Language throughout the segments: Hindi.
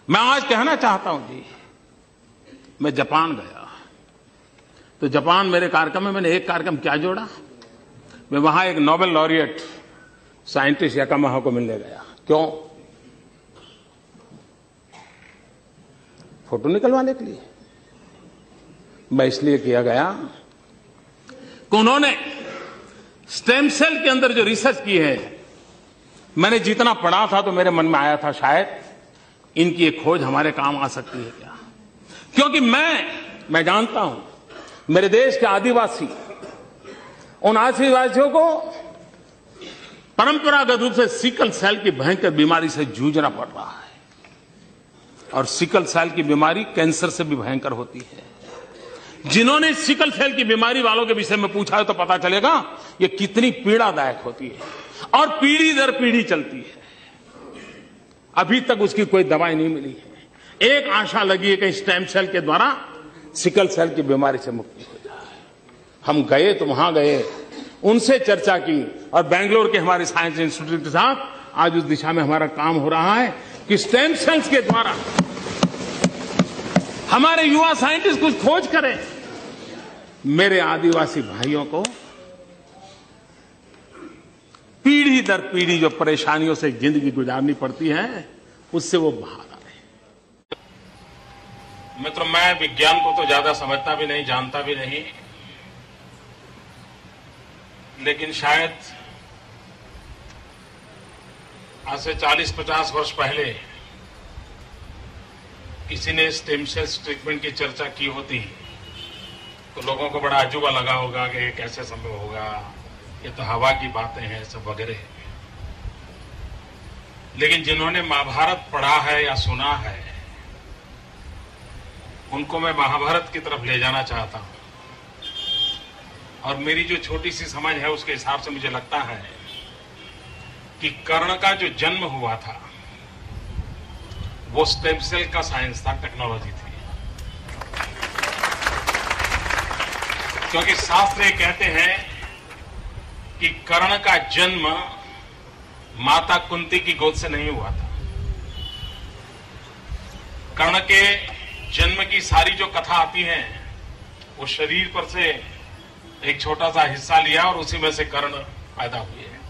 मैं आज कहना चाहता हूं जी, मैं जापान गया तो जापान मेरे कार्यक्रम में मैंने एक कार्यक्रम क्या जोड़ा, मैं वहां एक नोबेल लॉरिएट साइंटिस्ट याकामाहा को मिलने गया। क्यों? फोटो निकलवाने के लिए। मैं इसलिए किया गया कि उन्होंने स्टेम सेल के अंदर जो रिसर्च की है, मैंने जितना पढ़ा था तो मेरे मन में आया था शायद इनकी एक खोज हमारे काम आ सकती है क्या। क्योंकि मैं जानता हूं मेरे देश के आदिवासी, उन आदिवासियों को परंपरागत रूप से सिकल सेल की भयंकर बीमारी से जूझना पड़ रहा है, और सिकल सेल की बीमारी कैंसर से भी भयंकर होती है। जिन्होंने सिकल सेल की बीमारी वालों के विषय में पूछा है तो पता चलेगा ये कितनी पीड़ादायक होती है, और पीढ़ी दर पीढ़ी चलती है। अभी तक उसकी कोई दवाई नहीं मिली है। एक आशा लगी है कि स्टेम सेल के द्वारा सिकल सेल की बीमारी से मुक्ति हो जाए। हम गए तो वहां गए, उनसे चर्चा की, और बेंगलोर के हमारे साइंस इंस्टीट्यूट के साथ आज उस दिशा में हमारा काम हो रहा है कि स्टेम सेल्स के द्वारा हमारे युवा साइंटिस्ट कुछ खोज करें। मेरे आदिवासी भाइयों को पीढ़ी दर पीढ़ी जो परेशानियों से जिंदगी गुजारनी पड़ती है, उससे वो बाहर आए। मित्रों, मैं विज्ञान को तो ज्यादा समझता भी नहीं, जानता भी नहीं, लेकिन शायद आज से 40-50 वर्ष पहले किसी ने स्टेम सेल्स ट्रीटमेंट की चर्चा की होती तो लोगों को बड़ा अजूबा लगा होगा कि ये कैसे संभव होगा, ये तो हवा की बातें हैं सब वगैरह। लेकिन जिन्होंने महाभारत पढ़ा है या सुना है, उनको मैं महाभारत की तरफ ले जाना चाहता हूं। और मेरी जो छोटी सी समझ है उसके हिसाब से मुझे लगता है कि कर्ण का जो जन्म हुआ था वो स्टेम सेल का साइंस था, टेक्नोलॉजी थी। क्योंकि शास्त्र ये कहते हैं कि कर्ण का जन्म माता कुंती की गोद से नहीं हुआ था। कर्ण के जन्म की सारी जो कथा आती है वो शरीर पर से एक छोटा सा हिस्सा लिया और उसी में से कर्ण पैदा हुए हैं।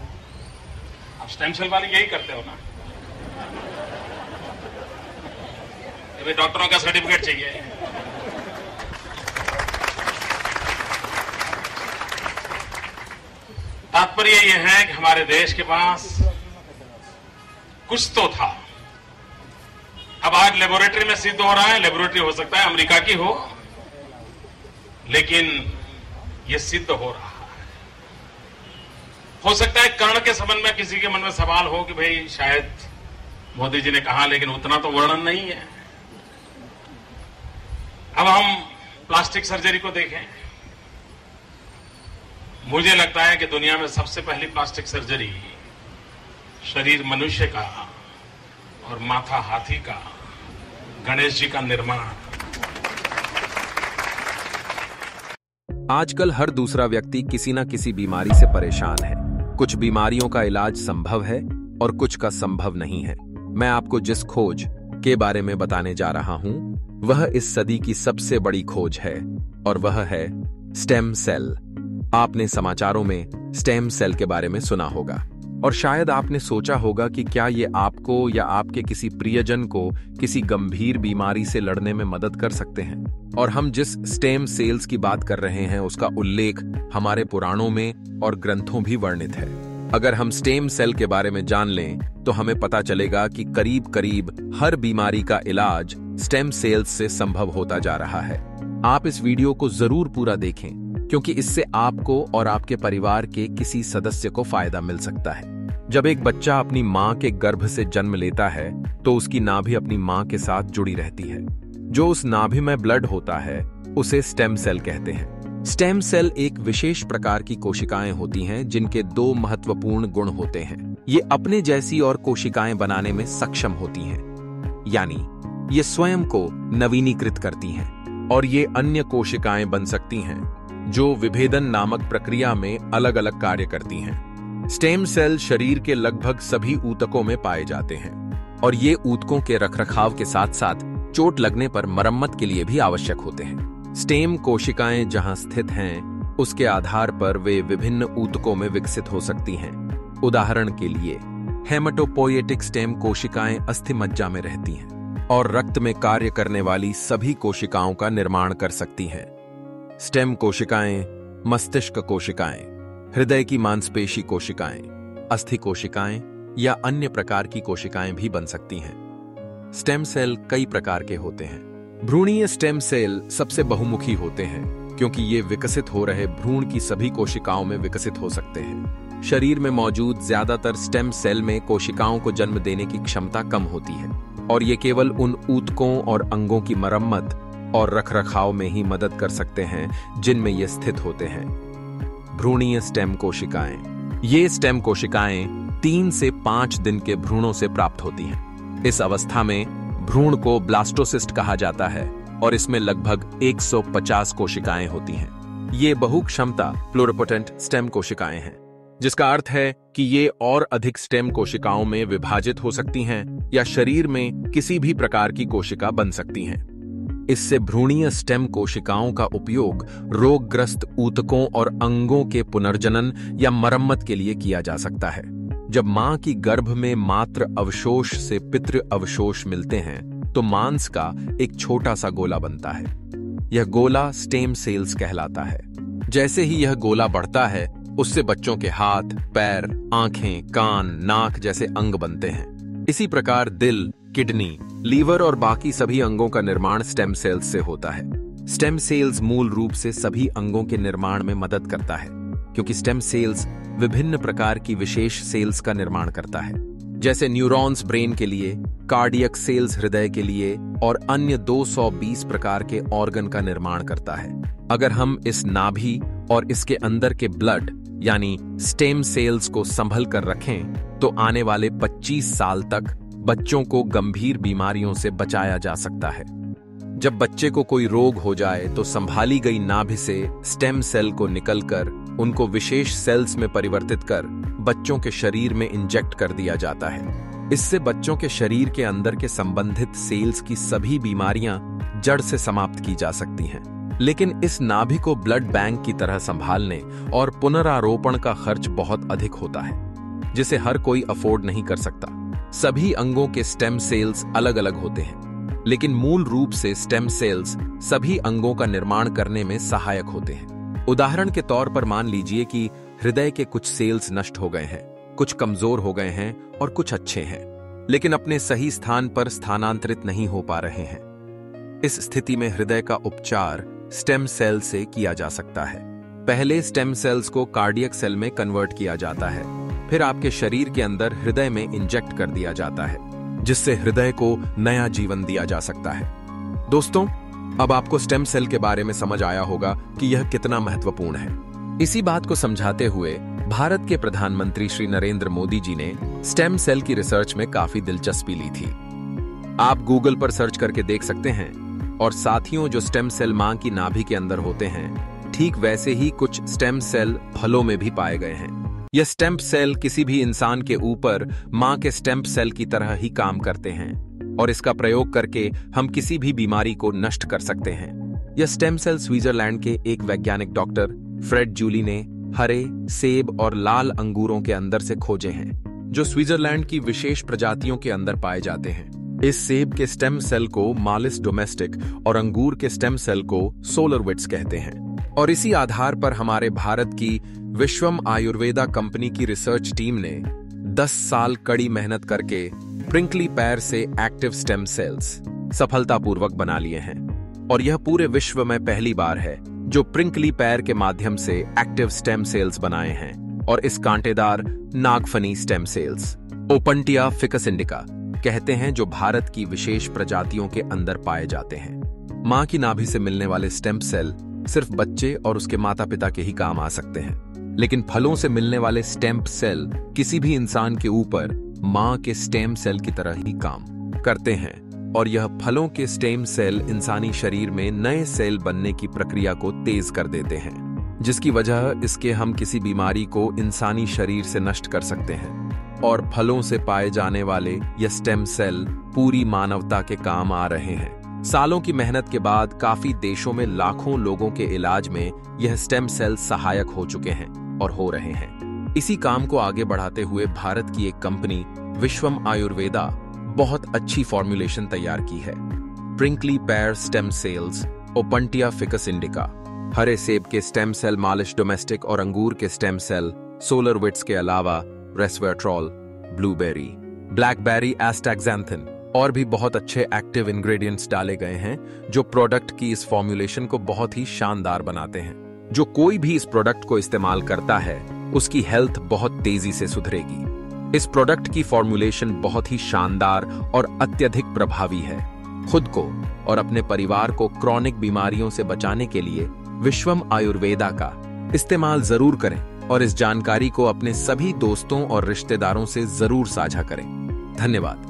आप स्टेम सेल वाले यही करते हो ना? अभी डॉक्टरों का सर्टिफिकेट चाहिए। तात्पर्य यह है कि हमारे देश के पास कुछ तो था। अब आज लेबोरेटरी में सिद्ध हो रहा है, लेबोरेटरी हो सकता है अमेरिका की हो, लेकिन यह सिद्ध हो रहा है। हो सकता है कर्ण के संबंध में किसी के मन में सवाल हो कि भाई शायद मोदी जी ने कहा, लेकिन उतना तो वर्णन नहीं है। अब हम प्लास्टिक सर्जरी को देखें। मुझे लगता है कि दुनिया में सबसे पहली प्लास्टिक सर्जरी शरीर मनुष्य का और माथा हाथी का, गणेश जी का निर्माण। आजकल हर दूसरा व्यक्ति किसी न किसी बीमारी से परेशान है। कुछ बीमारियों का इलाज संभव है और कुछ का संभव नहीं है। मैं आपको जिस खोज के बारे में बताने जा रहा हूं, वह इस सदी की सबसे बड़ी खोज है, और वह है स्टेम सेल। आपने समाचारों में स्टेम सेल के बारे में सुना होगा, और शायद आपने सोचा होगा कि क्या ये आपको या आपके किसी प्रियजन को किसी गंभीर बीमारी से लड़ने में मदद कर सकते हैं। और हम जिस स्टेम सेल्स की बात कर रहे हैं उसका उल्लेख हमारे पुराणों में और ग्रंथों भी वर्णित है। अगर हम स्टेम सेल के बारे में जान लें तो हमें पता चलेगा कि करीब करीब हर बीमारी का इलाज स्टेम सेल्स से संभव होता जा रहा है। आप इस वीडियो को जरूर पूरा देखें, क्योंकि इससे आपको और आपके परिवार के किसी सदस्य को फायदा मिल सकता है। जब एक बच्चा अपनी मां के गर्भ से जन्म लेता है तो उसकी नाभि अपनी मां के साथ जुड़ी रहती है। जो उस नाभि में ब्लड होता है उसे स्टेम सेल कहते हैं। स्टेम सेल एक विशेष प्रकार की कोशिकाएं होती हैं जिनके दो महत्वपूर्ण गुण होते हैं। ये अपने जैसी और कोशिकाएं बनाने में सक्षम होती हैं, यानी ये स्वयं को नवीनीकृत करती हैं, और ये अन्य कोशिकाएं बन सकती हैं जो विभेदन नामक प्रक्रिया में अलग अलग कार्य करती हैं। स्टेम सेल शरीर के लगभग सभी ऊतकों में पाए जाते हैं। और ये ऊतकों के रखरखाव के साथ साथ चोट लगने पर मरम्मत के लिए भी आवश्यक होते हैं। स्टेम कोशिकाएं जहां स्थित हैं, उसके आधार पर वे विभिन्न ऊतकों में विकसित हो सकती हैं। उदाहरण के लिए हेमेटोपोएटिक स्टेम कोशिकाएं अस्थि मज्जा में रहती हैं और रक्त में कार्य करने वाली सभी कोशिकाओं का निर्माण कर सकती हैं। स्टेम कोशिकाएं मस्तिष्क कोशिकाएं, हृदय की मांसपेशी कोशिकाएं, अस्थि कोशिकाएं या अन्य प्रकार की कोशिकाएं भी बन सकती हैं। स्टेम सेल कई प्रकार के होते हैं। भ्रूणीय स्टेम सेल सबसे बहुमुखी होते हैं क्योंकि ये विकसित हो रहे भ्रूण की सभी कोशिकाओं में विकसित हो सकते हैं। शरीर में मौजूद ज्यादातर स्टेम सेल में कोशिकाओं को जन्म देने की क्षमता कम होती है और ये केवल उन ऊतकों और अंगों की मरम्मत और रखरखाव में ही मदद कर सकते हैं जिनमें ये स्थित होते हैं। भ्रूणीय स्टेम कोशिकाएं, ये स्टेम कोशिकाएं 3 से 5 दिन के भ्रूणों से प्राप्त होती हैं। इस अवस्था में भ्रूण को ब्लास्टोसिस्ट कहा जाता है और इसमें लगभग 150 कोशिकाएं होती हैं। ये बहुक्षमता प्लुरिपोटेंट स्टेम कोशिकाएं हैं, जिसका अर्थ है कि ये और अधिक स्टेम कोशिकाओं में विभाजित हो सकती हैं या शरीर में किसी भी प्रकार की कोशिका बन सकती हैं। इससे भ्रूणीय स्टेम कोशिकाओं का उपयोग रोगग्रस्त ऊतकों और अंगों के पुनर्जनन या मरम्मत के लिए किया जा सकता है। जब मां की गर्भ में मातृ अवशोष से पितृ अवशोष मिलते हैं तो मांस का एक छोटा सा गोला बनता है। यह गोला स्टेम सेल्स कहलाता है। जैसे ही यह गोला बढ़ता है, उससे बच्चों के हाथ, पैर, आंखें, कान, नाक जैसे अंग बनते हैं। इसी प्रकार दिल, किडनी, लीवर और बाकी सभी अंगों का निर्माण स्टेम सेल्स से होता है। स्टेम सेल्स मूल रूप से सभी अंगों के निर्माण में मदद करता है क्योंकि स्टेम सेल्स विभिन्न प्रकार की विशेष सेल्स का निर्माण करता है, जैसे न्यूरॉन्स ब्रेन के लिए, कार्डियक सेल्स हृदय के लिए और अन्य 220 प्रकार के ऑर्गन का निर्माण करता है। अगर हम इस नाभि और इसके अंदर के ब्लड यानी स्टेम सेल्स को संभल कर रखें तो आने वाले 25 साल तक बच्चों को गंभीर बीमारियों से बचाया जा सकता है। जब बच्चे को कोई रोग हो जाए तो संभाली गई नाभि से स्टेम सेल को निकलकर उनको विशेष सेल्स में परिवर्तित कर बच्चों के शरीर में इंजेक्ट कर दिया जाता है। इससे बच्चों के शरीर के अंदर के संबंधित सेल्स की सभी बीमारियां जड़ से समाप्त की जा सकती हैं। लेकिन इस नाभि को ब्लड बैंक की तरह संभालने और पुनरारोपण का खर्च बहुत अधिक होता है, जिसे हर कोई अफोर्ड नहीं कर सकता। सभी अंगों के स्टेम सेल्स अलग अलग होते हैं, लेकिन मूल रूप से स्टेम सेल्स सभी अंगों का निर्माण करने में सहायक होते हैं। उदाहरण के तौर पर मान लीजिए कि हृदय के कुछ सेल्स नष्ट हो गए हैं, कुछ कमजोर हो गए हैं और कुछ अच्छे हैं, लेकिन अपने सही स्थान पर स्थानांतरित नहीं हो पा रहे हैं। इस स्थिति में हृदय का उपचार स्टेम सेल से किया जा सकता है। पहले स्टेम सेल्स को कार्डियक सेल में कन्वर्ट किया जाता है, फिर आपके शरीर के अंदर हृदय में इंजेक्ट कर दिया जाता है, जिससे हृदय को नया जीवन दिया जा सकता है। दोस्तों, अब आपको स्टेम सेल के बारे में समझ आया होगा कि यह कितना महत्वपूर्ण है। इसी बात को समझाते हुए भारत के प्रधानमंत्री श्री नरेंद्र मोदी जी ने स्टेम सेल की रिसर्च में काफी दिलचस्पी ली थी। आप गूगल पर सर्च करके देख सकते हैं। और साथियों, जो स्टेम सेल मां की नाभि के अंदर होते हैं, ठीक वैसे ही कुछ स्टेम सेल फलों में भी पाए गए हैं। यह स्टेम सेल किसी भी इंसान के ऊपर मां के स्टेम सेल की तरह ही काम करते हैं और इसका प्रयोग करके हम किसी भी बीमारी को नष्ट कर सकते हैं। यह स्टेम सेल स्विट्जरलैंड के एक वैज्ञानिक डॉक्टर फ्रेड जूली ने हरे, सेब और लाल अंगूरों के अंदर से खोजे हैं, जो स्विट्जरलैंड की विशेष प्रजातियों के अंदर पाए जाते हैं। इस सेब के स्टेम सेल को मालिस डोमेस्टिक और अंगूर के स्टेम सेल को सोलरविट्स कहते हैं। और इसी आधार पर हमारे भारत की विश्वम आयुर्वेदा कंपनी की रिसर्च टीम ने 10 साल कड़ी मेहनत करके प्रिंकली पैर से एक्टिव स्टेम सेल्स सफलतापूर्वक बना लिए हैं। और यह पूरे विश्व में पहली बार है जो प्रिंकली पैर के माध्यम से एक्टिव स्टेम सेल्स बनाए हैं। और इस कांटेदार नागफनी stem cells Opuntia ficus indica कहते हैं, जो भारत की विशेष प्रजातियों के अंदर पाए जाते हैं। मां की नाभि से मिलने वाले स्टेम सेल सिर्फ बच्चे और उसके माता पिता के ही काम आ सकते हैं, लेकिन फलों से मिलने वाले स्टेम सेल किसी भी इंसान के ऊपर मां के स्टेम सेल की तरह ही काम करते हैं। और यह फलों के स्टेम सेल इंसानी शरीर में नए सेल बनने की प्रक्रिया को तेज कर देते हैं, जिसकी वजह इसके हम किसी बीमारी को इंसानी शरीर से नष्ट कर सकते हैं। और फलों से पाए जाने वाले ये स्टेम सेल पूरी मानवता के काम आ रहे हैं। सालों की मेहनत के बाद काफी देशों में लाखों लोगों के इलाज में यह स्टेम सेल सहायक हो चुके हैं और हो रहे हैं। इसी काम को आगे बढ़ाते हुए भारत की एक कंपनी विश्वम आयुर्वेदा बहुत अच्छी फॉर्मुलेशन तैयार की है। Prickly pear stem cells, Opuntia ficus indica, हरे सेब के स्टेम सेल मालिश डोमेस्टिक और अंगूर के स्टेम सेल सोलर विट्स के अलावा रेस्वेट्रॉल, ब्लूबेरी, ब्लैकबेरी एस्टैक्सेंथिन और भी बहुत अच्छे एक्टिव इंग्रेडिएंट्स डाले गए हैं जो प्रोडक्ट की इस फॉर्मुलेशन को बहुत ही शानदार बनाते हैं। जो कोई भी इस प्रोडक्ट को इस्तेमाल करता है उसकी हेल्थ बहुत तेजी से सुधरेगी। इस प्रोडक्ट की फॉर्मुलेशन बहुत ही शानदार और अत्यधिक प्रभावी है। खुद को और अपने परिवार को क्रॉनिक बीमारियों से बचाने के लिए विश्वम आयुर्वेदा का इस्तेमाल जरूर करें और इस जानकारी को अपने सभी दोस्तों और रिश्तेदारों से जरूर साझा करें। धन्यवाद।